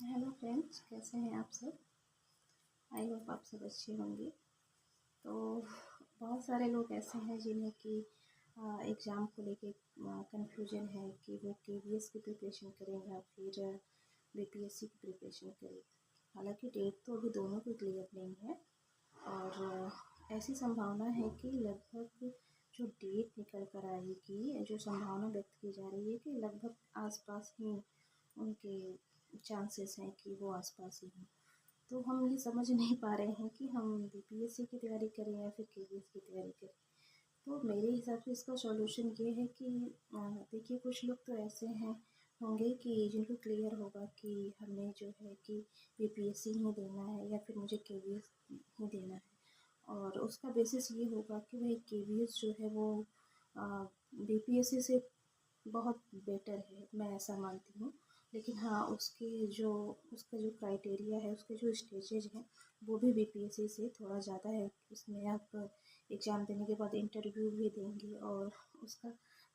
Hello friends, कैसे हैं आप सब। आई होप आप सब अच्छे होंगे। तो बहुत सारे लोग ऐसे हैं जिन्हें कि एग्ज़ाम को लेके कन्फ्यूजन है कि वो केवीएस की प्रिपरेशन करें या फिर बीपीएससी की प्रिपरेशन करें। हालांकि डेट तो अभी दोनों की क्लियर नहीं है और ऐसी संभावना है कि लगभग जो डेट निकल कर आएगी, जो संभावना व्यक्त की जा रही है कि लगभग आसपास ही उनके चांसेस हैं कि वो आसपास ही हों। तो हम ये समझ नहीं पा रहे हैं कि हम बीपीएससी की तैयारी करें या फिर केवीएस की तैयारी करें। तो मेरे हिसाब से इसका सॉल्यूशन ये है कि देखिए, कुछ लोग तो ऐसे हैं होंगे कि जिनको क्लियर होगा कि हमें जो है कि बीपीएससी ही देना है या फिर मुझे केवीएस ही देना है। और उसका बेसिस ये होगा कि भाई केवीएस जो है वो बीपीएससी से बहुत बेटर है, मैं ऐसा मानती हूँ। लेकिन हाँ, उसका जो क्राइटेरिया है, उसके जो स्टेजेज हैं, वो भी बीपीएससी से थोड़ा ज़्यादा है। उसमें आप एग्ज़ाम देने के बाद इंटरव्यू भी देंगे और उसका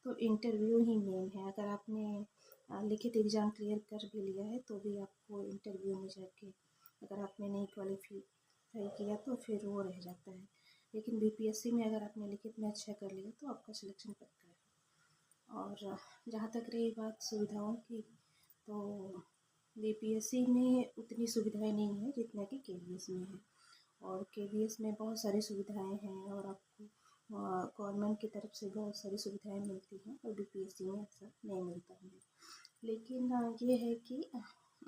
तो इंटरव्यू ही मेन है। अगर आपने लिखित एग्ज़ाम क्लियर कर भी लिया है तो भी आपको इंटरव्यू में जाके अगर आपने नहीं क्वालिफाई किया तो फिर वो रह जाता है। लेकिन बीपीएससी में अगर आपने लिखित में अच्छा कर लिया तो आपका सिलेक्शन पक्का है। और जहाँ तक रही बात सुविधाओं की, तो बीपीएससी में उतनी सुविधाएं नहीं है जितना कि केवीएस में है। और केवीएस में बहुत सारी सुविधाएं हैं और आपको गवर्नमेंट की तरफ से बहुत सारी सुविधाएं मिलती हैं और बीपीएससी में ऐसा नहीं मिलता है। लेकिन ये है कि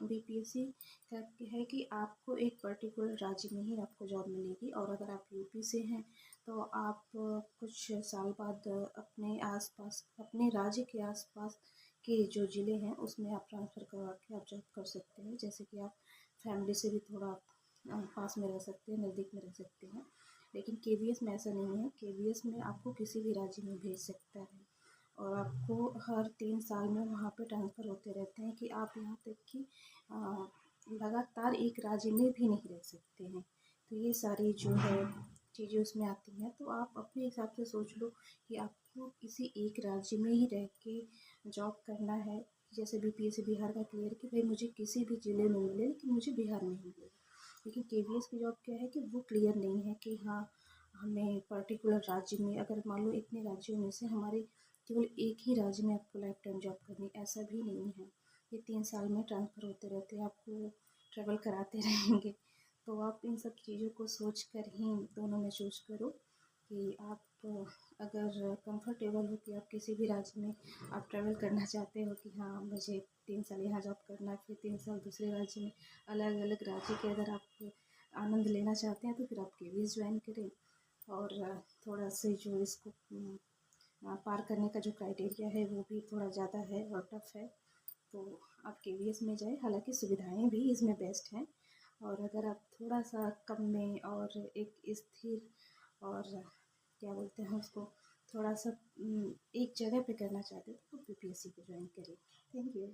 बीपीएससी का है कि आपको एक पर्टिकुलर राज्य में ही आपको जॉब मिलेगी। और अगर आप यूपी से हैं तो आप कुछ साल बाद अपने आसपास, अपने राज्य के आसपास के जो ज़िले हैं उसमें आप ट्रांसफ़र करवा के आप जॉब कर सकते हैं। जैसे कि आप फैमिली से भी थोड़ा पास में रह सकते हैं, नज़दीक में रह सकते हैं। लेकिन केवीएस में ऐसा नहीं है। केवीएस में आपको किसी भी राज्य में भेज सकता है और आपको हर 3 साल में वहाँ पे ट्रांसफ़र होते रहते हैं कि आप यहाँ तक कि लगातार एक राज्य में भी नहीं रह सकते हैं। तो ये सारी जो है चीज़ें उसमें आती हैं। तो आप अपने हिसाब से सोच लो कि आपको किसी एक राज्य में ही रह के जॉब करना है। जैसे बीपीएससी बिहार का क्लियर कि भाई मुझे किसी भी ज़िले में मिले लेकिन मुझे बिहार में ही मिले। लेकिन केवीएस की जॉब क्या है कि वो क्लियर नहीं है कि हाँ, हमें पर्टिकुलर राज्य में, अगर मान लो इतने राज्यों में से हमारे केवल एक ही राज्य में आपको लाइफ टाइम जॉब करनी, ऐसा भी नहीं है। ये 3 साल में ट्रांसफ़र होते रहते हैं, आपको ट्रैवल कराते रहेंगे। तो आप इन सब चीज़ों को सोच कर ही दोनों में चूज़ करो कि आप अगर कंफर्टेबल हो कि आप किसी भी राज्य में आप ट्रैवल करना चाहते हो कि हाँ, मुझे 3 साल यहाँ जॉब करना है, फिर 3 साल दूसरे राज्य में, अलग-अलग राज्य के अगर आप आनंद लेना चाहते हैं तो फिर आप केवीएस ज्वाइन करें। और थोड़ा से जो इसको पार करने का जो क्राइटेरिया है वो भी थोड़ा ज़्यादा है और टफ है। तो आप केवीएस में जाएँ, हालाँकि सुविधाएँ भी इसमें बेस्ट हैं। और अगर आप थोड़ा-सा कम में और एक स्थिर और क्या बोलते हैं उसको, थोड़ा-सा एक जगह पे करना चाहते हो तो बीपीएससी को ज्वाइन करें। Thank you.